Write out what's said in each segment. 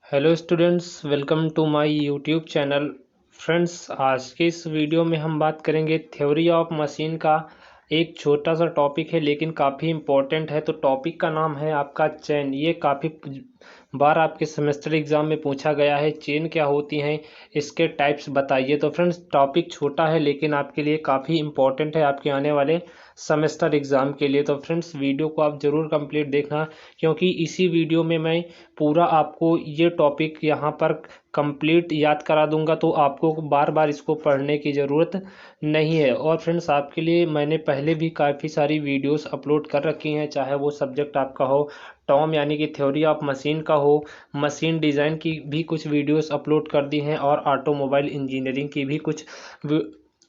Hello students, welcome to my YouTube channel. Friends, आज के इस वीडियो में हम बात करेंगे थ्योरी ऑफ मशीन का। एक छोटा सा टॉपिक है लेकिन काफ़ी इम्पोर्टेंट है। तो टॉपिक का नाम है आपका चेन। ये काफ़ी बार आपके सेमेस्टर एग्जाम में पूछा गया है, चेन क्या होती हैं, इसके टाइप्स बताइए। तो फ्रेंड्स, टॉपिक छोटा है लेकिन आपके लिए काफ़ी इम्पोर्टेंट है आपके आने वाले सेमेस्टर एग्ज़ाम के लिए। तो फ्रेंड्स, वीडियो को आप ज़रूर कंप्लीट देखना, क्योंकि इसी वीडियो में मैं पूरा आपको ये टॉपिक यहाँ पर कंप्लीट याद करा दूंगा, तो आपको बार बार इसको पढ़ने की ज़रूरत नहीं है। और फ्रेंड्स, आपके लिए मैंने पहले भी काफ़ी सारी वीडियोस अपलोड कर रखी हैं, चाहे वो सब्जेक्ट आपका हो टॉम यानी कि थ्योरी ऑफ मशीन का हो, मशीन डिज़ाइन की भी कुछ वीडियोस अपलोड कर दी हैं, और ऑटोमोबाइल इंजीनियरिंग की भी कुछ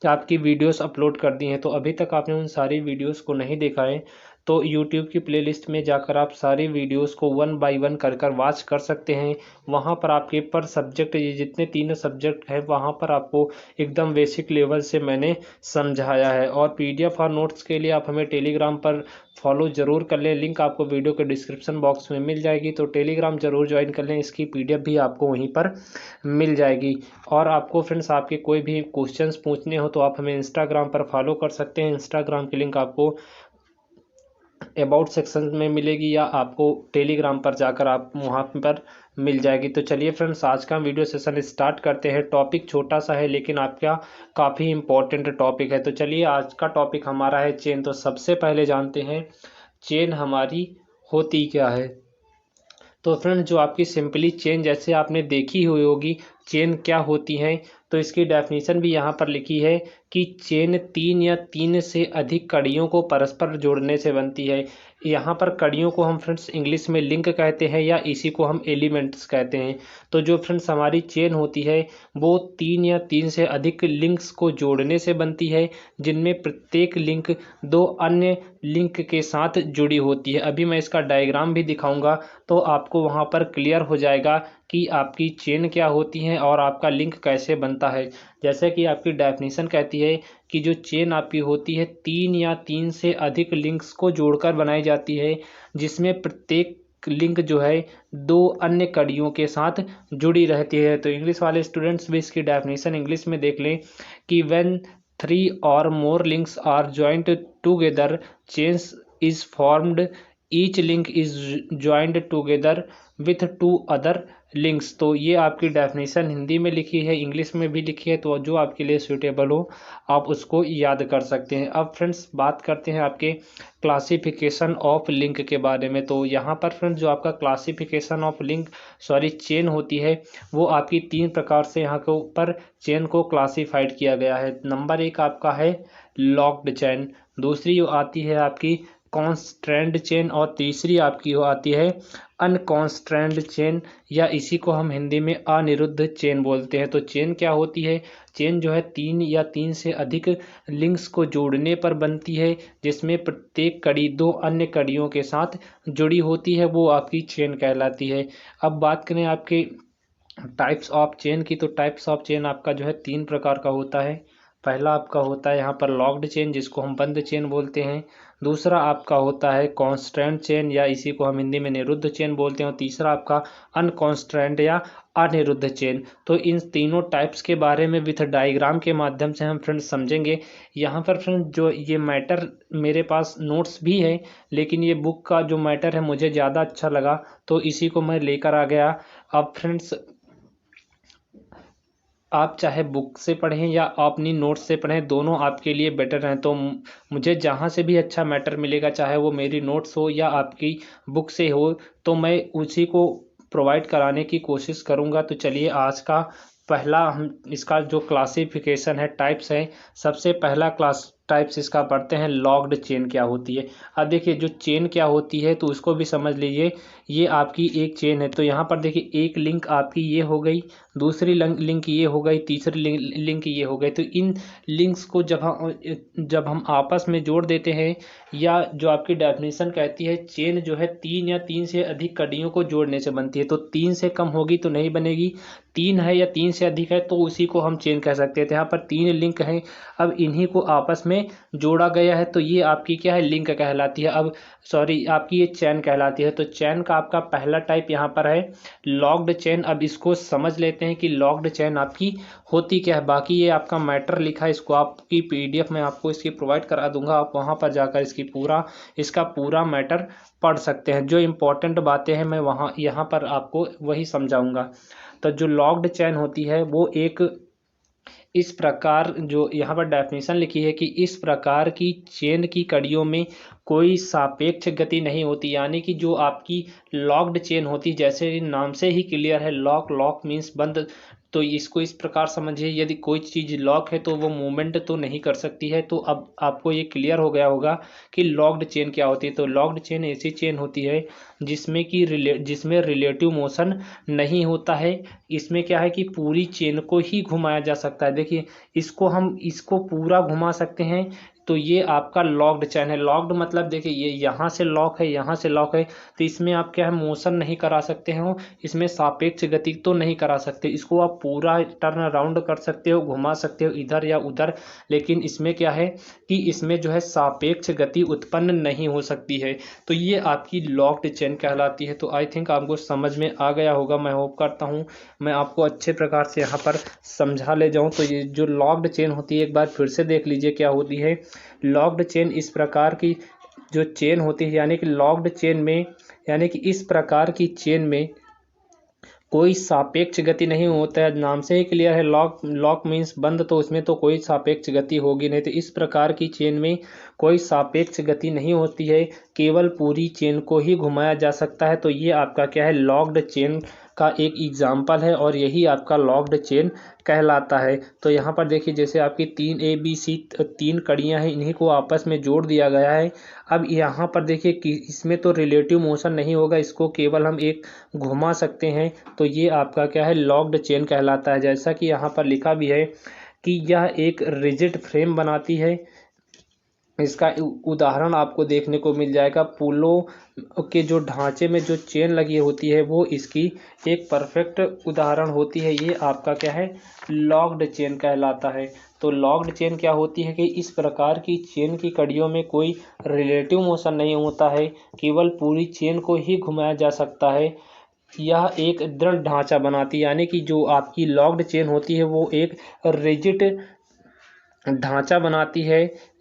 आपकी वीडियोस अपलोड कर दी हैं। तो अभी तक आपने उन सारी वीडियोस को नहीं देखा है तो यूट्यूब की प्लेलिस्ट में जाकर आप सारी वीडियोस को वन बाय वन कर वॉच कर सकते हैं। वहां पर आपके पर सब्जेक्ट, ये जितने तीनों सब्जेक्ट हैं, वहां पर आपको एकदम बेसिक लेवल से मैंने समझाया है। और पीडीएफ और नोट्स के लिए आप हमें टेलीग्राम पर फॉलो ज़रूर कर लें। लिंक आपको वीडियो के डिस्क्रिप्शन बॉक्स में मिल जाएगी, तो टेलीग्राम ज़रूर ज्वाइन कर लें। इसकी पीडीएफ भी आपको वहीं पर मिल जाएगी। और आपको फ्रेंड्स, आपके कोई भी क्वेश्चंस पूछने हो तो आप हमें इंस्टाग्राम पर फॉलो कर सकते हैं। इंस्टाग्राम की लिंक आपको अबाउट सेक्शन में मिलेगी, या आपको टेलीग्राम पर जाकर आप वहाँ पर मिल जाएगी। तो चलिए फ्रेंड्स, आज का वीडियो सेशन स्टार्ट करते हैं। टॉपिक छोटा सा है लेकिन आपका काफ़ी इम्पोर्टेंट टॉपिक है। तो चलिए, आज का टॉपिक हमारा है चेन। तो सबसे पहले जानते हैं चेन हमारी होती क्या है। तो फ्रेंड्स, जो आपकी सिंपली चेन जैसे आपने देखी हुई होगी, चेन क्या होती है, तो इसकी डेफिनेशन भी यहाँ पर लिखी है कि चेन तीन या तीन से अधिक कड़ियों को परस्पर जोड़ने से बनती है। यहाँ पर कड़ियों को हम फ्रेंड्स इंग्लिश में लिंक कहते हैं, या इसी को हम एलिमेंट्स कहते हैं। तो जो फ्रेंड्स हमारी चेन होती है वो तीन या तीन से अधिक लिंक्स को जोड़ने से बनती है, जिनमें प्रत्येक लिंक दो अन्य लिंक के साथ जुड़ी होती है। अभी मैं इसका डायग्राम भी दिखाऊंगा, तो आपको वहाँ पर क्लियर हो जाएगा कि आपकी चेन क्या होती है और आपका लिंक कैसे बनता है। जैसे कि आपकी डेफिनेशन कहती है कि जो चेन आपकी होती है तीन या तीन से अधिक लिंक्स को जोड़कर बनाई जाती है, जिसमें प्रत्येक लिंक जो है दो अन्य कड़ियों के साथ जुड़ी रहती है। तो इंग्लिश वाले स्टूडेंट्स भी इसकी डेफिनेशन इंग्लिश में देख लें कि व्हेन थ्री और more links are joint together, chains is formed, each link is joint together with two other links. तो ये आपकी डेफिनेशन हिंदी में लिखी है, इंग्लिश में भी लिखी है, तो जो आपके लिए सूटेबल हो आप उसको याद कर सकते हैं। अब फ्रेंड्स, बात करते हैं आपके क्लासिफिकेशन ऑफ लिंक के बारे में। तो यहाँ पर फ्रेंड्स, जो आपका क्लासिफिकेशन ऑफ लिंक चेन होती है, वो आपकी तीन प्रकार से यहाँ के ऊपर चेन को क्लासिफाइड किया गया है। नंबर एक आपका है लॉक्ड चेन, दूसरी आती है आपकी कॉन्स्ट्रेंड चेन, और तीसरी आपकी आती है अनकॉन्स्ट्रेंड चेन, या इसी को हम हिंदी में अनिरुद्ध चेन बोलते हैं। तो चेन क्या होती है? चेन जो है तीन या तीन से अधिक लिंक्स को जोड़ने पर बनती है, जिसमें प्रत्येक कड़ी दो अन्य कड़ियों के साथ जुड़ी होती है, वो आपकी चेन कहलाती है। अब बात करें आपके टाइप्स ऑफ चेन की, तो टाइप्स ऑफ चेन आपका जो है तीन प्रकार का होता है। पहला आपका होता है यहाँ पर लॉक्ड चेन, जिसको हम बंद चेन बोलते हैं। दूसरा आपका होता है कॉन्स्ट्रेंट चेन, या इसी को हम हिंदी में निरुद्ध चेन बोलते हैं। और तीसरा आपका अनकॉन्स्ट्रेंट या अनिरुद्ध चेन। तो इन तीनों टाइप्स के बारे में विथ डायग्राम के माध्यम से हम फ्रेंड्स समझेंगे। यहाँ पर फ्रेंड्स, जो ये मैटर मेरे पास नोट्स भी है, लेकिन ये बुक का जो मैटर है मुझे ज़्यादा अच्छा लगा, तो इसी को मैं लेकर आ गया। अब फ्रेंड्स, आप चाहे बुक से पढ़ें या अपनी नोट्स से पढ़ें, दोनों आपके लिए बेटर हैं। तो मुझे जहाँ से भी अच्छा मैटर मिलेगा, चाहे वो मेरी नोट्स हो या आपकी बुक से हो, तो मैं उसी को प्रोवाइड कराने की कोशिश करूँगा। तो चलिए, आज का पहला हम इसका जो क्लासिफिकेशन है, टाइप्स है, सबसे पहला क्लास टाइप्स इसका पढ़ते हैं, लॉक्ड चेन क्या होती है। अब देखिए, जो चेन क्या होती है तो उसको भी समझ लीजिए। ये आपकी एक चेन है, तो यहाँ पर देखिए एक लिंक आपकी ये हो गई, दूसरी लिंक ये हो गई, तीसरी लिंक ये हो गई। तो इन लिंक्स को जब हम आपस में जोड़ देते हैं, या जो आपकी डेफिनेशन कहती है चेन जो है तीन या तीन से अधिक कड़ियों को जोड़ने से बनती है, तो तीन से कम होगी तो नहीं बनेगी, तीन है या तीन से अधिक है तो उसी को हम चेन कह सकते हैं। तो यहाँ पर तीन लिंक हैं, अब इन्हीं को आपस में जोड़ा गया है, तो ये आपकी क्या है, लिंक कहलाती है। अब आपकी ये चैन कहलाती है। तो चैन का आपका पहला टाइप यहाँ पर है लॉक्ड चेन। अब इसको समझ लेते हैं कि लॉक्ड चेन आपकी होती क्या है। बाकी ये आपका मैटर लिखा है, इसको आपकी PDF में आपको इसकी प्रोवाइड करा दूंगा, आप वहाँ पर जाकर इसका पूरा मैटर पढ़ सकते हैं। जो इम्पोर्टेंट बातें हैं मैं यहाँ पर आपको वही समझाऊंगा। तो जो लॉक्ड चेन होती है वो एक इस प्रकार, जो यहाँ पर डेफिनेशन लिखी है कि इस प्रकार की चेन की कड़ियों में कोई सापेक्ष गति नहीं होती। यानी कि जो आपकी लॉक्ड चेन होती, जैसे नाम से ही क्लियर है, लॉक मीन्स बंद, तो इसको इस प्रकार समझिए, यदि कोई चीज़ लॉक है तो वो मूवमेंट तो नहीं कर सकती है। तो अब आपको ये क्लियर हो गया होगा कि लॉक्ड चेन क्या होती है। तो लॉक्ड चेन ऐसी चेन होती है जिसमें रिलेटिव मोशन नहीं होता है। इसमें क्या है कि पूरी चेन को ही घुमाया जा सकता है। देखिए इसको पूरा घुमा सकते हैं, तो ये आपका लॉक्ड चेन है। लॉक्ड मतलब देखिए ये यहाँ से लॉक है, यहाँ से लॉक है, तो इसमें आप क्या है मोशन नहीं करा सकते हो, इसमें सापेक्ष गति तो नहीं करा सकते। इसको आप पूरा टर्न अराउंड कर सकते हो, घुमा सकते हो इधर या उधर, लेकिन इसमें क्या है कि इसमें जो है सापेक्ष गति उत्पन्न नहीं हो सकती है। तो ये आपकी लॉक्ड चेन कहलाती है। तो आई थिंक आपको समझ में आ गया होगा, मैं होप करता हूँ मैं आपको अच्छे प्रकार से यहाँ पर समझा ले जाऊँ। तो ये जो लॉक्ड चेन होती है एक बार फिर से देख लीजिए क्या होती है। लॉक्ड चेन इस प्रकार की जो चेन होती है, यानी कि लॉक्ड चेन में, यानी कि इस प्रकार की चेन में कोई सापेक्ष गति नहीं होता है। नाम से ही क्लियर है, लॉक मीन्स बंद, तो उसमें तो कोई सापेक्ष गति होगी नहीं। तो इस प्रकार की चेन में कोई सापेक्ष गति नहीं होती है, केवल पूरी चेन को ही घुमाया जा सकता है। तो ये आपका क्या है लॉक्ड चेन का एक एग्जाम्पल है और यही आपका लॉक्ड चेन कहलाता है। तो यहाँ पर देखिए जैसे आपकी 3 ABC 3 कड़ियाँ हैं, इन्हीं को आपस में जोड़ दिया गया है। अब यहाँ पर देखिए कि इसमें तो रिलेटिव मोशन नहीं होगा, इसको केवल हम एक घुमा सकते हैं। तो ये आपका क्या है लॉक्ड चेन कहलाता है। जैसा कि यहाँ पर लिखा भी है कि यह एक रिजिड फ्रेम बनाती है। इसका उदाहरण आपको देखने को मिल जाएगा। पुलों के जो ढांचे में जो चेन लगी होती है वो इसकी एक परफेक्ट उदाहरण होती है। ये आपका क्या है लॉक्ड चेन कहलाता है। तो लॉक्ड चेन क्या होती है कि इस प्रकार की चेन की कड़ियों में कोई रिलेटिव मोशन नहीं होता है, केवल पूरी चेन को ही घुमाया जा सकता है। यह एक दृढ़ ढांचा बनाती है, यानी कि जो आपकी लॉक्ड चेन होती है वो एक रिजिड ढांचा बनाती है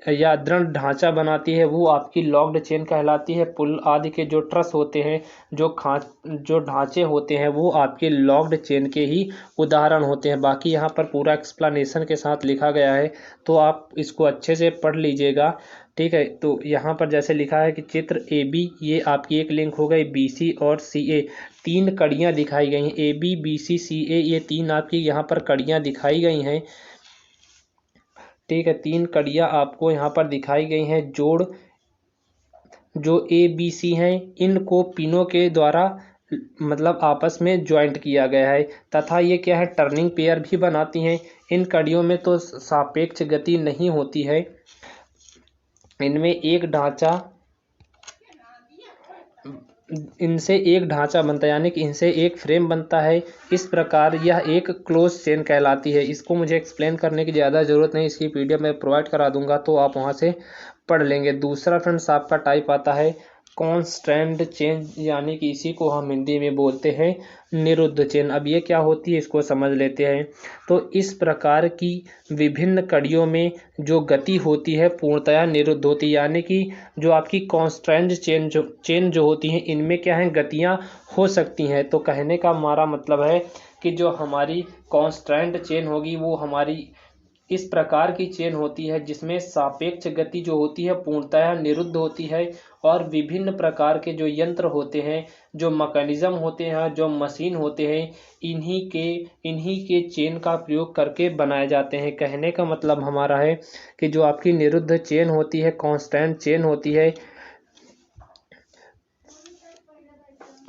या दृढ़ ढांचा बनाती है, वो आपकी लॉक्ड चेन कहलाती है। पुल आदि के जो ट्रस होते हैं, जो ढांचे होते हैं, वो आपके लॉक्ड चेन के ही उदाहरण होते हैं। बाकी यहाँ पर पूरा एक्सप्लेनेशन के साथ लिखा गया है, तो आप इसको अच्छे से पढ़ लीजिएगा, ठीक है। तो यहाँ पर जैसे लिखा है कि चित्र AB, ये आपकी एक लिंक हो गई, BC और CA 3 कड़ियाँ दिखाई गई हैं। AB BC CA ये 3 आपकी यहाँ पर कड़ियाँ दिखाई गई हैं, ठीक है। 3 कड़ियाँ आपको यहाँ पर दिखाई गई हैं। जो ABC हैं इनको पिनों के द्वारा मतलब आपस में ज्वाइंट किया गया है, तथा ये क्या है टर्निंग पेयर भी बनाती हैं। इन कड़ियों में तो सापेक्ष गति नहीं होती है, इनसे एक ढांचा बनता है, यानी कि इनसे एक फ्रेम बनता है। इस प्रकार यह एक क्लोज चेन कहलाती है। इसको मुझे एक्सप्लेन करने की ज़्यादा ज़रूरत नहीं, इसकी PDF मैं प्रोवाइड करा दूंगा, तो आप वहां से पढ़ लेंगे। दूसरा फ्रेंड्स आपका टाइप आता है कॉन्स्टेंट चेन, यानी कि इसी को हम हिंदी में बोलते हैं निरुद्ध चेन। अब ये क्या होती है इसको समझ लेते हैं। तो इस प्रकार की विभिन्न कड़ियों में जो गति होती है पूर्णतया निरुद्ध होती है, यानी कि जो आपकी कॉन्स्टेंट चेन जो होती हैं इनमें क्या है गतियाँ हो सकती हैं। तो कहने का हमारा मतलब है कि जो हमारी कॉन्स्टेंट चेन होगी वो हमारी इस प्रकार की चेन होती है जिसमें सापेक्ष गति जो होती है पूर्णतः निरुद्ध होती है, और विभिन्न प्रकार के जो यंत्र होते हैं, जो मैकेनिज्म होते हैं, जो मशीन होते हैं, इन्हीं के चेन का प्रयोग करके बनाए जाते हैं। कहने का मतलब हमारा है कि जो आपकी निरुद्ध चेन होती है, कांस्टेंट चेन होती है,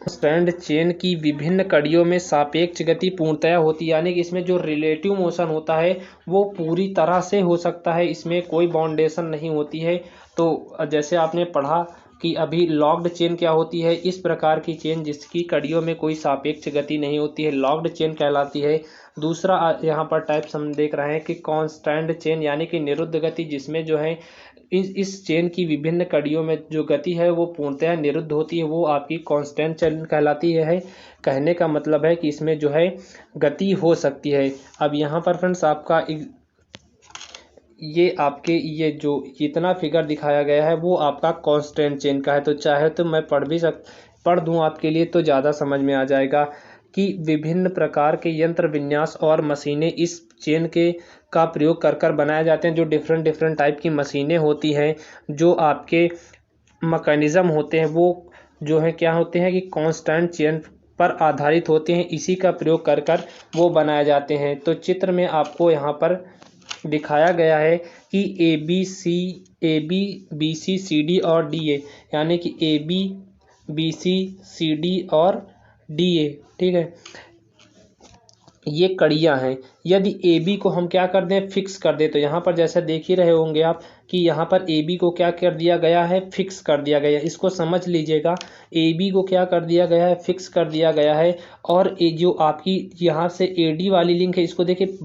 कांस्टेंट चेन की विभिन्न कड़ियों में सापेक्ष गति पूर्णतया होती है, यानी कि इसमें जो रिलेटिव मोशन होता है वो पूरी तरह से हो सकता है, इसमें कोई बाउंडेशन नहीं होती है। तो जैसे आपने पढ़ा कि अभी लॉक्ड चेन क्या होती है, इस प्रकार की चेन जिसकी कड़ियों में कोई सापेक्ष गति नहीं होती है लॉक्ड चेन कहलाती है। दूसरा यहाँ पर टाइप्स हम देख रहे हैं कि कांस्टेंट चेन यानी कि निरुद्ध गति, जिसमें जो है इस चेन की विभिन्न कड़ियों में जो गति है वो पूर्णतः निरुद्ध होती है, वो आपकी कांस्टेंट चेन कहलाती है। कहने का मतलब है कि इसमें जो है गति हो सकती है। अब यहाँ पर फ्रेंड्स आपका ये आपके ये जो इतना फिगर दिखाया गया है वो आपका कांस्टेंट चेन का है। तो चाहे तो मैं पढ़ दूं आपके लिए तो ज़्यादा समझ में आ जाएगा कि विभिन्न प्रकार के यंत्र विन्यास और मशीनें इस चेन के का प्रयोग कर बनाए जाते हैं। जो डिफरेंट टाइप की मशीनें होती हैं, जो आपके मैकेनिज्म होते हैं, वो जो है क्या होते हैं कि कांस्टेंट चेन पर आधारित होते हैं। इसी का प्रयोग कर वो बनाए जाते हैं। तो चित्र में आपको यहाँ पर दिखाया गया है कि A B B C C D और डी ए, यानी कि ए बी सी डी और डी ए, ठीक है, ये कड़ियाँ हैं। यदि ए बी को हम क्या कर दें, फिक्स कर दें, तो यहाँ पर जैसा देख ही रहे होंगे आप कि यहाँ पर ए बी को क्या कर दिया गया है, फिक्स कर दिया गया है। इसको समझ लीजिएगा, ए बी को क्या कर दिया गया है, फिक्स कर दिया गया है। और ये जो आपकी यहाँ से ए डी वाली लिंक है, इसको देखिए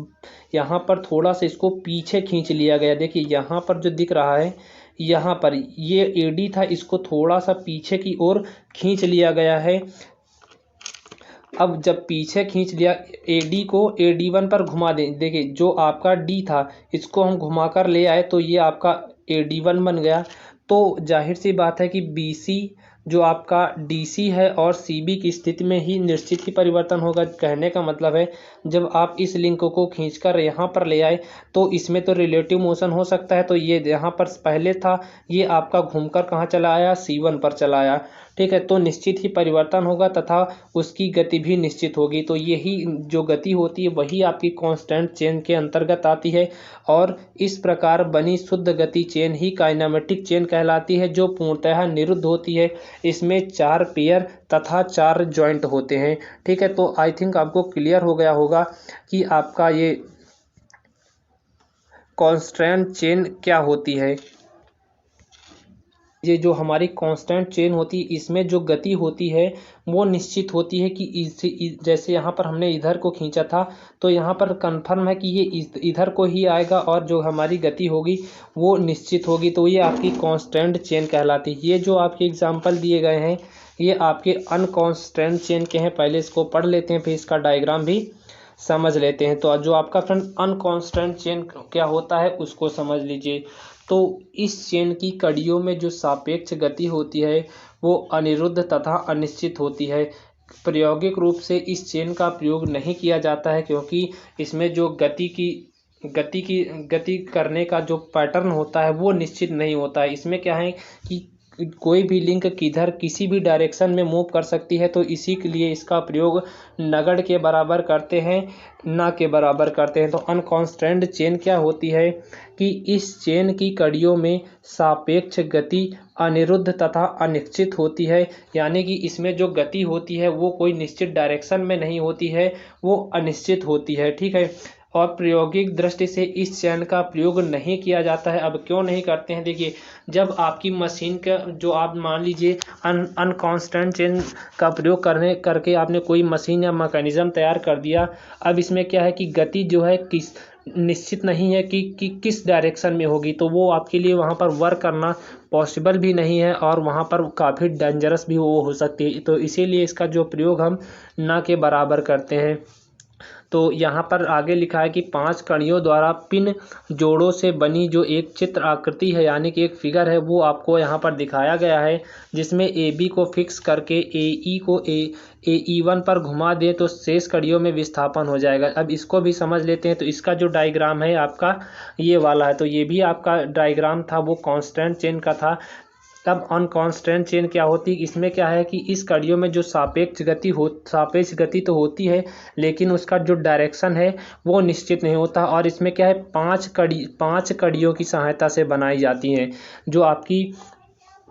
यहाँ पर थोड़ा सा इसको पीछे खींच लिया गया। देखिए यहाँ पर जो दिख रहा है, यहाँ पर ये ए डी था, इसको थोड़ा सा पीछे की ओर खींच लिया गया है। अब जब पीछे खींच लिया ए डी को, ए डी वन पर घुमा दें। देखिए जो आपका डी था इसको हम घुमाकर ले आए तो ये आपका ए डी वन बन गया। तो जाहिर सी बात है कि बी सी जो आपका डी सी है और सी बी की स्थिति में ही निश्चित ही परिवर्तन होगा। कहने का मतलब है जब आप इस लिंक को खींचकर यहाँ पर ले आए तो इसमें तो रिलेटिव मोशन हो सकता है। तो ये यहाँ पर पहले था, ये आपका घूमकर कहाँ चला आया, C1 पर चला आया, ठीक है। तो निश्चित ही परिवर्तन होगा तथा उसकी गति भी निश्चित होगी। तो यही जो गति होती है वही आपकी कांस्टेंट चेन के अंतर्गत आती है। और इस प्रकार बनी शुद्ध गति चेन ही काइनेमेटिक चेन कहलाती है, जो पूर्णतः निरुद्ध होती है। इसमें 4 पेयर तथा 4 जॉइंट होते हैं, ठीक है। तो आई थिंक आपको क्लियर हो गया होगा कि आपका ये कांस्टेंट चेन क्या होती है। ये जो हमारी कांस्टेंट चेन होती है इसमें जो गति होती है वो निश्चित होती है कि जैसे यहाँ पर हमने इधर को खींचा था तो यहाँ पर कंफर्म है कि ये इधर को ही आएगा और जो हमारी गति होगी वो निश्चित होगी। तो ये आपकी कांस्टेंट चेन कहलाती है। ये जो आपके एग्जांपल दिए गए हैं ये आपके अनकांस्टेंट चेन के हैं। पहले इसको पढ़ लेते हैं फिर इसका डायग्राम भी समझ लेते हैं। तो जो आपका फ्रेंड अनकांस्टेंट चेन क्या होता है उसको समझ लीजिए। तो इस चेन की कड़ियों में जो सापेक्ष गति होती है वो अनिरुद्ध तथा अनिश्चित होती है। प्रायोगिक रूप से इस चेन का प्रयोग नहीं किया जाता है क्योंकि इसमें जो गति करने का जो पैटर्न होता है वो निश्चित नहीं होता है। इसमें क्या है कि कोई भी लिंक किधर किसी भी डायरेक्शन में मूव कर सकती है। तो इसी के लिए इसका प्रयोग नगण्य के बराबर करते हैं, ना के बराबर करते हैं। तो अनकांस्टेंट चेन क्या होती है कि इस चेन की कड़ियों में सापेक्ष गति अनिरुद्ध तथा अनिश्चित होती है। यानी कि इसमें जो गति होती है वो कोई निश्चित डायरेक्शन में नहीं होती है, वो अनिश्चित होती है, ठीक है। और प्रायोगिक दृष्टि से इस चेन का प्रयोग नहीं किया जाता है। अब क्यों नहीं करते हैं, देखिए जब आपकी मशीन का जो आप मान लीजिए अनकांस्टेंट चेन का प्रयोग करके आपने कोई मशीन या मैकेनिज्म तैयार कर दिया। अब इसमें क्या है कि गति जो है निश्चित नहीं है कि किस डायरेक्शन में होगी। तो वो आपके लिए वहाँ पर वर्क करना पॉसिबल भी नहीं है और वहाँ पर काफ़ी डेंजरस भी वो हो सकती है। तो इसीलिए इसका जो प्रयोग हम ना के बराबर करते हैं। तो यहाँ पर आगे लिखा है कि 5 कड़ियों द्वारा पिन जोड़ों से बनी जो एक चित्र आकृति है यानी कि एक फिगर है वो आपको यहाँ पर दिखाया गया है, जिसमें ए बी को फिक्स करके ए ई को ए ई वन पर घुमा दे तो शेष कड़ियों में विस्थापन हो जाएगा। अब इसको भी समझ लेते हैं। तो इसका जो डायग्राम है आपका ये वाला है। तो ये भी आपका डायग्राम था वो कांस्टेंट चेन का था। तब अनकांस्टेंट चेन क्या होती है, इसमें क्या है कि इस कड़ियों में जो सापेक्ष गति तो होती है लेकिन उसका जो डायरेक्शन है वो निश्चित नहीं होता। और इसमें क्या है 5 कड़ियों की सहायता से बनाई जाती हैं। जो आपकी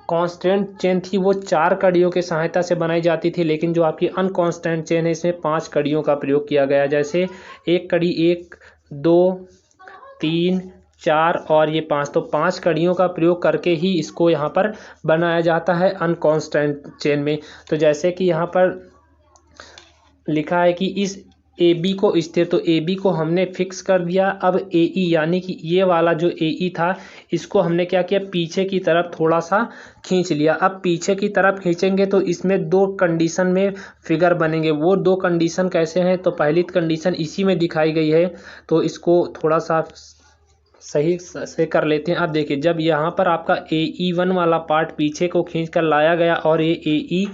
कांस्टेंट चेन थी वो 4 कड़ियों की सहायता से बनाई जाती थी, लेकिन जो आपकी अनकांस्टेंट चेन है इसमें 5 कड़ियों का प्रयोग किया गया। जैसे एक कड़ी 1 2 3 4 और ये 5, तो 5 कड़ियों का प्रयोग करके ही इसको यहाँ पर बनाया जाता है अनकॉन्स्टेंट चेन में। तो जैसे कि यहाँ पर लिखा है कि इस ए बी को स्थिर, तो ए बी को हमने फिक्स कर दिया। अब ए ई यानी कि ये वाला जो ए ई था इसको हमने क्या किया, पीछे की तरफ थोड़ा सा खींच लिया। अब पीछे की तरफ खींचेंगे तो इसमें 2 कंडीशन में फिगर बनेंगे। वो 2 कंडीशन कैसे हैं, तो पहली कंडीशन इसी में दिखाई गई है, तो इसको थोड़ा सा सही से कर लेते हैं। अब देखिए, जब यहाँ पर आपका ए ई वन वाला पार्ट पीछे को खींच कर लाया गया और ये ए ई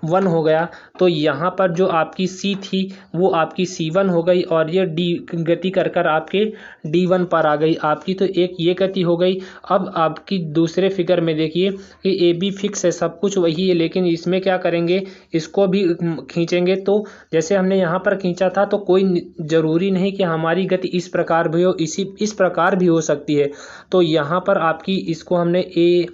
वन हो गया, तो यहाँ पर जो आपकी सी थी वो आपकी सी वन हो गई और ये डी गति कर कर आपके डी वन पर आ गई आपकी। तो एक ये गति हो गई। अब आपकी दूसरे फिगर में देखिए कि ए बी फिक्स है, सब कुछ वही है, लेकिन इसमें क्या करेंगे, इसको भी खींचेंगे। तो जैसे हमने यहाँ पर खींचा था तो कोई ज़रूरी नहीं कि हमारी गति इस प्रकार भी हो, इस प्रकार भी हो सकती है। तो यहाँ पर आपकी इसको हमने ए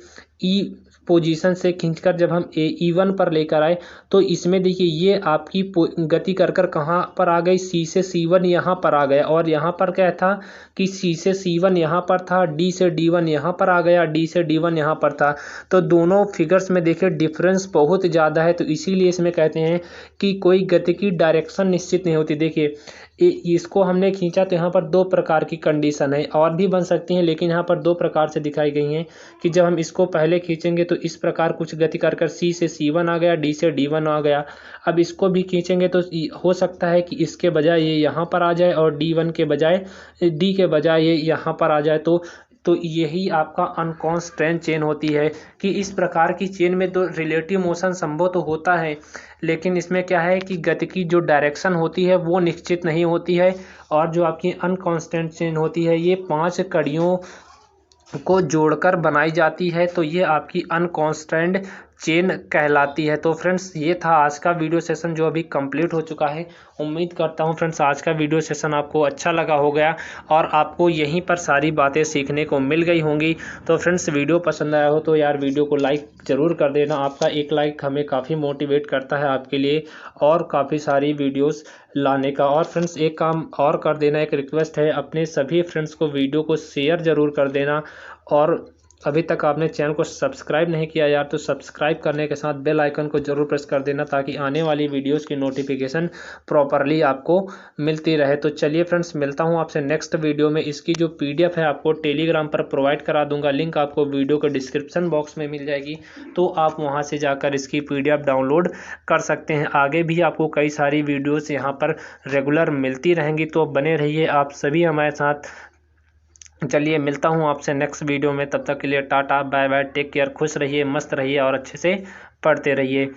ई पोजीशन से खींचकर जब हम ए ई वन पर लेकर आए तो इसमें देखिए ये आपकी गति कर कर कहाँ पर आ गई, सी से सी वन यहाँ पर आ गया। और यहाँ पर क्या था कि सी से सी वन यहाँ पर था, डी से डी वन यहाँ पर आ गया, डी से डी वन यहाँ पर था। तो दोनों फिगर्स में देखिए डिफरेंस बहुत ज़्यादा है। तो इसीलिए इसमें कहते हैं कि कोई गति की डायरेक्शन निश्चित नहीं होती। देखिए इसको हमने खींचा तो यहाँ पर 2 प्रकार की कंडीशन है, और भी बन सकती हैं, लेकिन यहाँ पर 2 प्रकार से दिखाई गई हैं कि जब हम इसको पहले खींचेंगे तो इस प्रकार कुछ गति कर कर सी से सी वन आ गया, डी से डी वन आ गया। अब इसको भी खींचेंगे तो हो सकता है कि इसके बजाय ये यहाँ पर आ जाए और डी वन के बजाय डी के बजाय ये यहाँ पर आ जाए। तो यही आपका अनकॉन्स्टेंट चेन होती है कि इस प्रकार की चेन में तो रिलेटिव मोशन संभव तो होता है, लेकिन इसमें क्या है कि गति की जो डायरेक्शन होती है वो निश्चित नहीं होती है। और जो आपकी अनकॉन्स्टेंट चेन होती है ये 5 कड़ियों को जोड़कर बनाई जाती है, तो ये आपकी अनकॉन्स्टेंट चेन कहलाती है। तो फ्रेंड्स ये था आज का वीडियो सेशन जो अभी कंप्लीट हो चुका है। उम्मीद करता हूँ फ्रेंड्स आज का वीडियो सेशन आपको अच्छा लगा होगा और आपको यहीं पर सारी बातें सीखने को मिल गई होंगी। तो फ्रेंड्स वीडियो पसंद आया हो तो यार वीडियो को लाइक ज़रूर कर देना। आपका एक लाइक हमें काफ़ी मोटिवेट करता है आपके लिए और काफ़ी सारी वीडियोस लाने का। और फ्रेंड्स एक काम और कर देना, एक रिक्वेस्ट है, अपने सभी फ्रेंड्स को वीडियो को शेयर ज़रूर कर देना। और अभी तक आपने चैनल को सब्सक्राइब नहीं किया यार तो सब्सक्राइब करने के साथ बेल आइकन को जरूर प्रेस कर देना ताकि आने वाली वीडियोस की नोटिफिकेशन प्रॉपरली आपको मिलती रहे। तो चलिए फ्रेंड्स मिलता हूं आपसे नेक्स्ट वीडियो में। इसकी जो पीडीएफ है आपको टेलीग्राम पर प्रोवाइड करा दूंगा, लिंक आपको वीडियो के डिस्क्रिप्शन बॉक्स में मिल जाएगी, तो आप वहां से जाकर इसकी पीडीएफ डाउनलोड कर सकते हैं। आगे भी आपको कई सारी वीडियोज़ यहाँ पर रेगुलर मिलती रहेंगी, तो बने रहिए आप सभी हमारे साथ। चलिए मिलता हूँ आपसे नेक्स्ट वीडियो में, तब तक के लिए tata bye bye, take care, खुश रहिए, मस्त रहिए और अच्छे से पढ़ते रहिए।